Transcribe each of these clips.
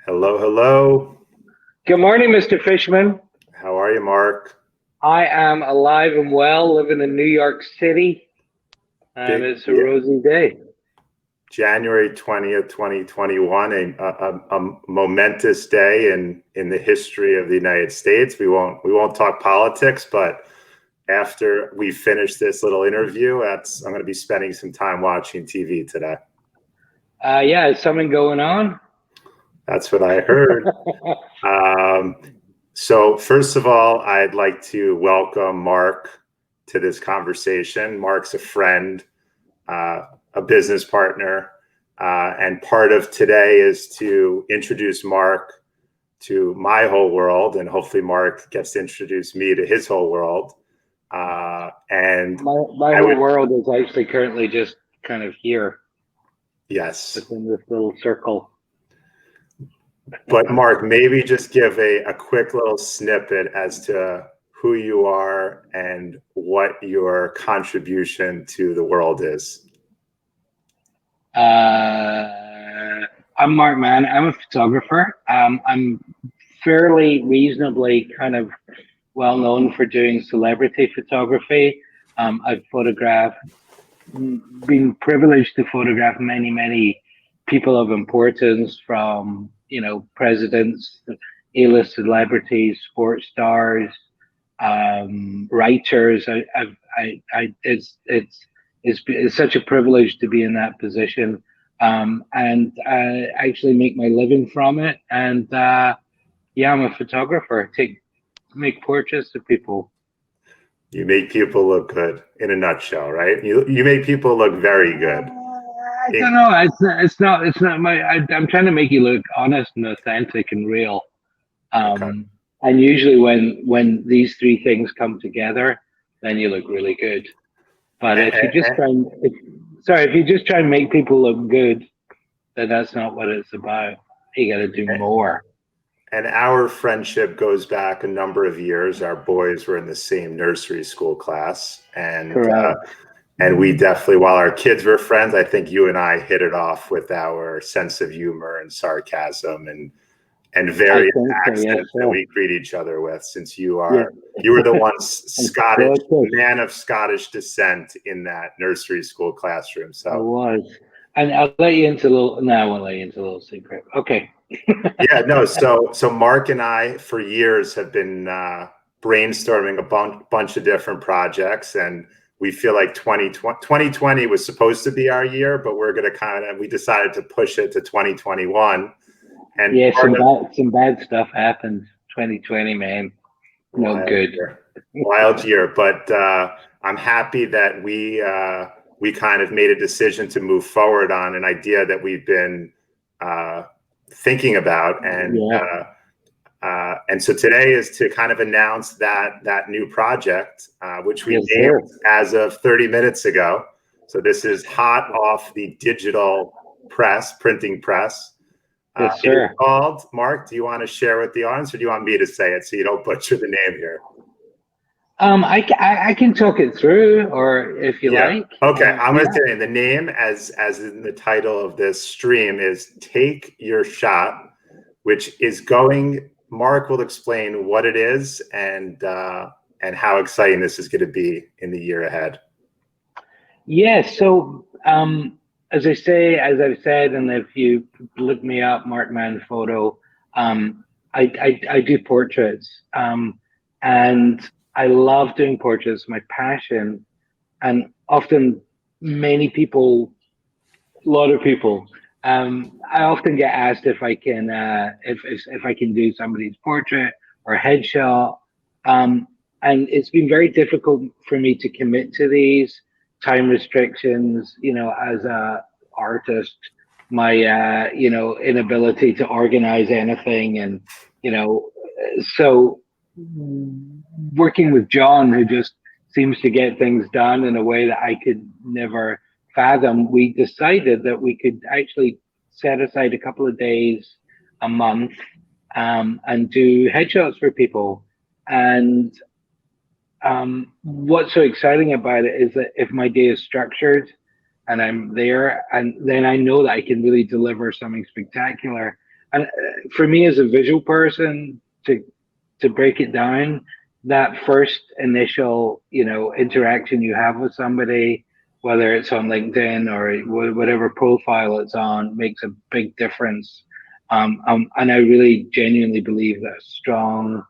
Hello, hello. Good morning, Mr. Fishman. How are you, Mark? I am alive and well, living in New York City, and Big, it's a rosy day. January 20th, 2021, a momentous day in the history of the United States. We won't talk politics, but after we finish this little interview, I'm going to be spending some time watching TV today. Yeah, is something going on? That's what I heard. So first of all, I'd like to welcome Mark to this conversation. Mark's a friend, a business partner, and part of today is to introduce Mark to my whole world, and hopefully Mark gets to introduce me to his whole world. And my whole world is actually currently just kind of here. Yes. Within this little circle. But Mark, maybe just give a quick little snippet as to who you are and what your contribution to the world is. I'm Mark Mann. I'm a photographer. I'm fairly reasonably kind of well known for doing celebrity photography. I've photographed, been privileged to photograph many people of importance, from presidents, A-list celebrities, sports stars, writers. It's such a privilege to be in that position, and I actually make my living from it. And yeah, I'm a photographer. Make portraits of people. You make people look good, in a nutshell, right? You make people look very good. I don't know. It's not my. I'm trying to make you look honest and authentic and real. Okay. And usually when these three things come together, then you look really good. But if you just try and make people look good, then that's not what it's about. You got to do more. And our friendship goes back a number of years. Our boys were in the same nursery school class, and we definitely, while our kids were friends, I think you and I hit it off with our sense of humor and sarcasm and various accents that we greet each other with. Since you were the one Scottish man of Scottish descent in that nursery school classroom. So I was, and I'll let you into a little. No, I won't let you into a little secret. Okay. Yeah, no. So Mark and I, for years, have been brainstorming a bunch of different projects, and we feel like 2020 was supposed to be our year, but we decided to push it to 2021. And yeah, some bad stuff happened. 2020, man, no good. Wild year. But I'm happy that we kind of made a decision to move forward on an idea that we've been thinking about, and so today is to kind of announce that new project, which we named as of 30 minutes ago. So this is hot off the digital printing press. Yes, sir. It's called, Mark, do you want to share with the audience, or do you want me to say it so you don't butcher the name here? I can talk it through, or if you like. Okay, I'm going to say the name, as in the title of this stream, is Take Your Shot, which is going. Mark will explain what it is and how exciting this is going to be in the year ahead. Yeah. So as I've said, and if you look me up, Mark Mann Photo, I do portraits, and I love doing portraits. My passion, and often a lot of people. I often get asked if I can if I can do somebody's portrait or headshot, and it's been very difficult for me to commit to these time restrictions. As a artist, my inability to organize anything, and so working with John, who just seems to get things done in a way that I could never fathom, we decided that we could actually set aside a couple of days a month and do headshots for people. And what's so exciting about it is that if my day is structured and I'm there, and then I know that I can really deliver something spectacular. and for me as a visual person, to break it down, that first initial, interaction you have with somebody, whether it's on LinkedIn or whatever profile it's on, makes a big difference. And I really genuinely believe that a strong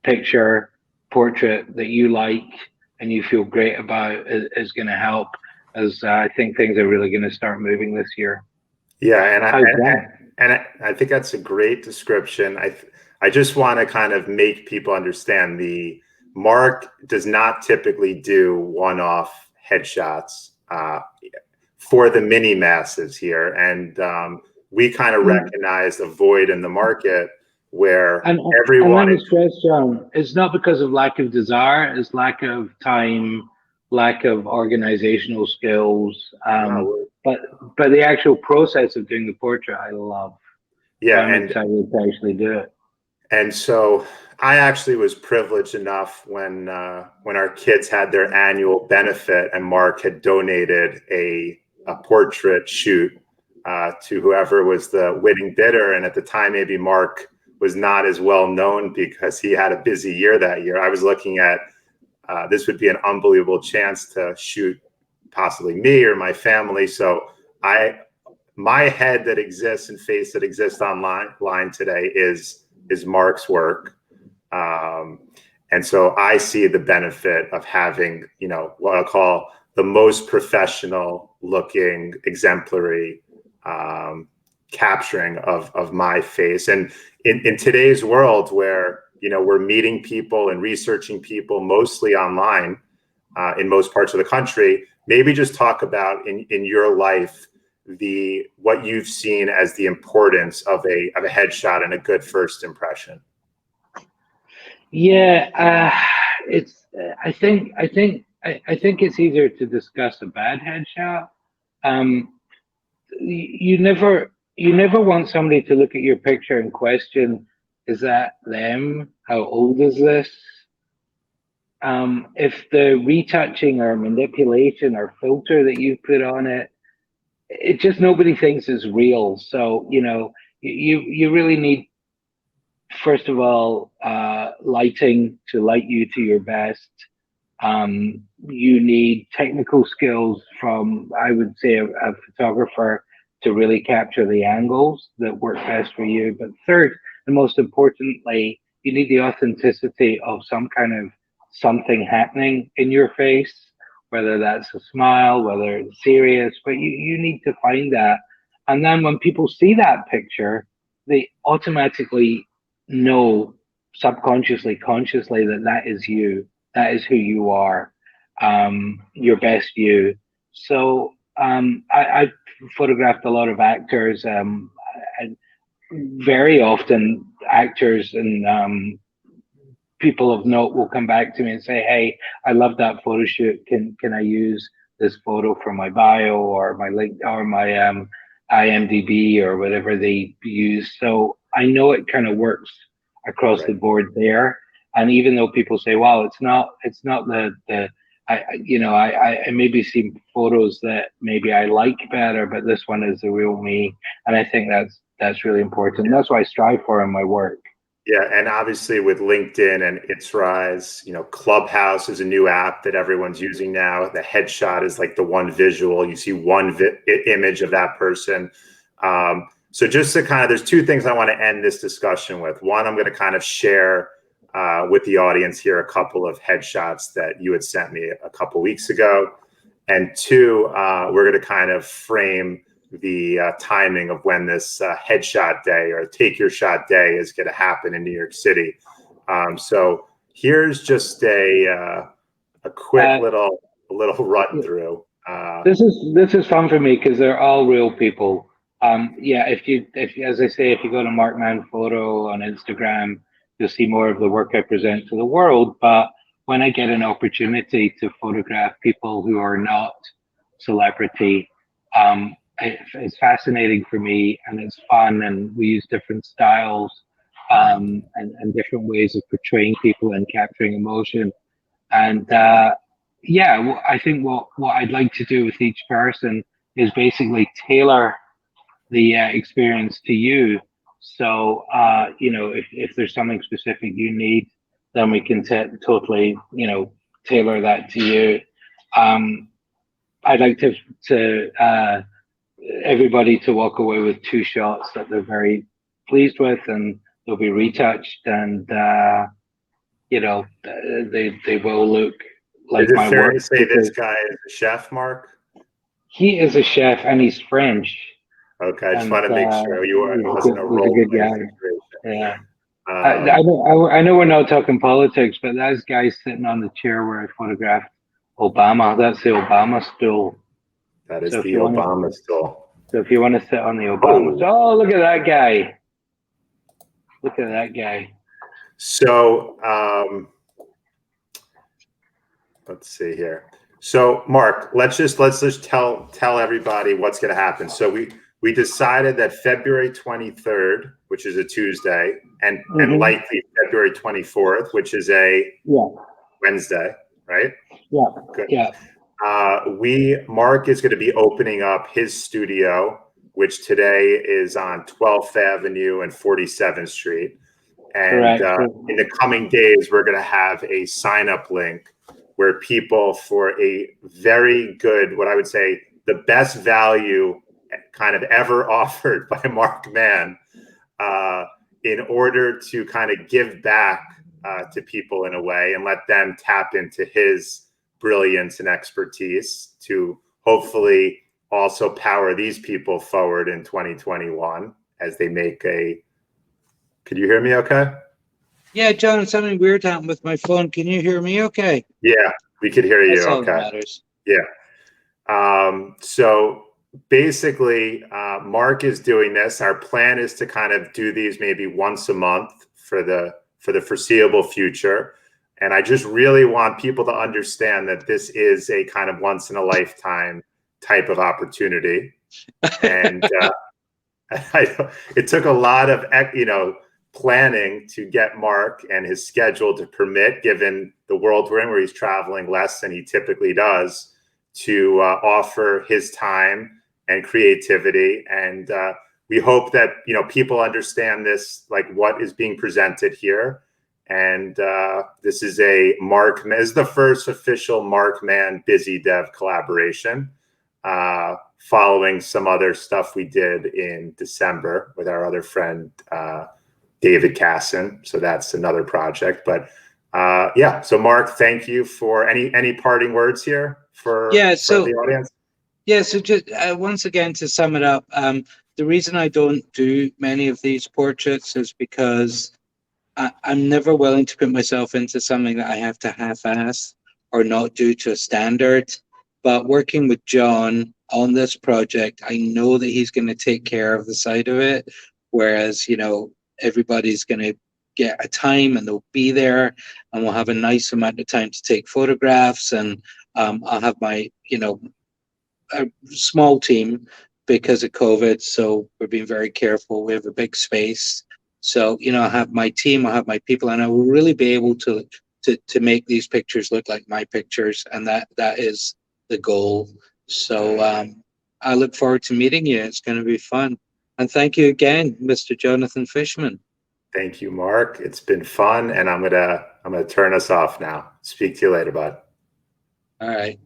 picture, portrait that you like and you feel great about is going to help, as I think things are really going to start moving this year. Yeah, and I think that's a great description. I just want to kind of make people understand Mark does not typically do one-off headshots for the mini masses here, and we kind of recognize a void in the market where everyone. And let me stress, John, it's not because of lack of desire; it's lack of time, lack of organizational skills. But the actual process of doing the portrait, I love. Yeah, so I'm excited to actually do it. And so I actually was privileged enough when our kids had their annual benefit and Mark had donated a portrait shoot to whoever was the winning bidder. And at the time, maybe Mark was not as well known because he had a busy year that year. I was looking at this would be an unbelievable chance to shoot possibly me or my family. So my head that exists and face that exists online today is Mark's work. And so I see the benefit of having, what I'll call the most professional looking exemplary capturing of my face. And in today's world where, we're meeting people and researching people mostly online in most parts of the country, maybe just talk about in your life, what you've seen as the importance of a headshot and a good first impression. Yeah, I think it's easier to discuss a bad headshot. You never want somebody to look at your picture and question, is that them? How old is this? If the retouching or manipulation or filter that you put on it, just nobody thinks is real. So, you really need, first of all, lighting to light you to your best. You need technical skills from, I would say, a photographer to really capture the angles that work best for you. But third, and most importantly, you need the authenticity of some kind of something happening in your face, whether that's a smile, whether it's serious, but you need to find that. And then when people see that picture, they automatically know subconsciously, consciously that is you, that is who you are, your best you. So I've photographed a lot of actors, and very often actors and people of note will come back to me and say, "Hey, I love that photo shoot. Can I use this photo for my bio or my link or my IMDb or whatever they use?" So I know it kind of works across the board there. And even though people say, "Well, it's not I maybe see photos that maybe I like better, but this one is the real me," and I think that's really important. That's what I strive for in my work. Yeah, and obviously with LinkedIn and its rise, Clubhouse is a new app that everyone's using now. The headshot is like the one visual. You see one image of that person. So just to there's two things I want to end this discussion with. One, I'm going to kind of share with the audience here a couple of headshots that you had sent me a couple weeks ago. And two, we're going to kind of frame the timing of when this headshot day or take your shot day is going to happen in New York City. So here's just a quick little run through. This is fun for me because they're all real people. Yeah, if you as I say, if you go to Mark Mann Photo on Instagram, you'll see more of the work I present to the world. But when I get an opportunity to photograph people who are not celebrity, it's fascinating for me and it's fun, and we use different styles and different ways of portraying people and capturing emotion. And I think what I'd like to do with each person is basically tailor experience to you. So, you know, if there's something specific you need, then we can totally, you know, tailor that to you. I'd like to everybody to walk away with 2 shots that they're very pleased with, and they'll be retouched, and you know, they will look like Is it my fair work, to say this guy is a chef, Mark? he is a chef and he's French. Okay, I just And want to make sure it wasn't a he's a role good play guy. situation. Yeah. Um, I know we're not talking politics, but that guy's sitting on the chair where I photographed Obama. That's the Obama stool. that is So the Obama stool. So if you want to sit on the Obama Oh. stool, oh, look at that guy. Look at that guy. So let's see here. So Mark, let's just tell everybody what's going to happen. So we decided that February 23rd, which is a Tuesday, and likely February 24th, which is a Wednesday, right? Yeah. Good. Yeah. Mark is going to be opening up his studio, which today is on 12th Avenue and 47th Street. And in the coming days, we're going to have a sign-up link where people, for a very good, what I would say, the best value kind of ever offered by Mark Mann, in order to kind of give back to people in a way and let them tap into his brilliance and expertise to hopefully also power these people forward in 2021 as they make a. Could you hear me okay? Yeah, John, something weird happened with my phone. Can you hear me okay? Yeah, we could hear you. That's all okay. that matters. Yeah. So basically, Mark is doing this. Our plan is to kind of do these maybe once a month for the foreseeable future. And I just really want people to understand that this is a kind of once in a lifetime type of opportunity. And it took a lot of, planning to get Mark and his schedule to permit, given the world we're in where he's traveling less than he typically does, to offer his time and creativity. And we hope that, people understand this, like what is being presented here. And this is this is the first official Mark Mann Bizydev collaboration, following some other stuff we did in December with our other friend, David Casson. So that's another project. But so Mark, thank you for any parting words here for the audience. Yeah, so just once again, to sum it up, the reason I don't do many of these portraits is because I'm never willing to put myself into something that I have to half-ass or not do to a standard. But working with John on this project, I know that he's going to take care of the side of it, whereas, everybody's going to get a time and they'll be there, and we'll have a nice amount of time to take photographs. And I'll have my, a small team because of COVID. So we're being very careful. We have a big space. So, I have my team, I have my people, and I will really be able to make these pictures look like my pictures. And that is the goal. So I look forward to meeting you. It's going to be fun. And thank you again, Mr. Jonathan Fishman. Thank you, Mark. It's been fun, and I'm gonna turn us off now. Speak to you later, bud. All right.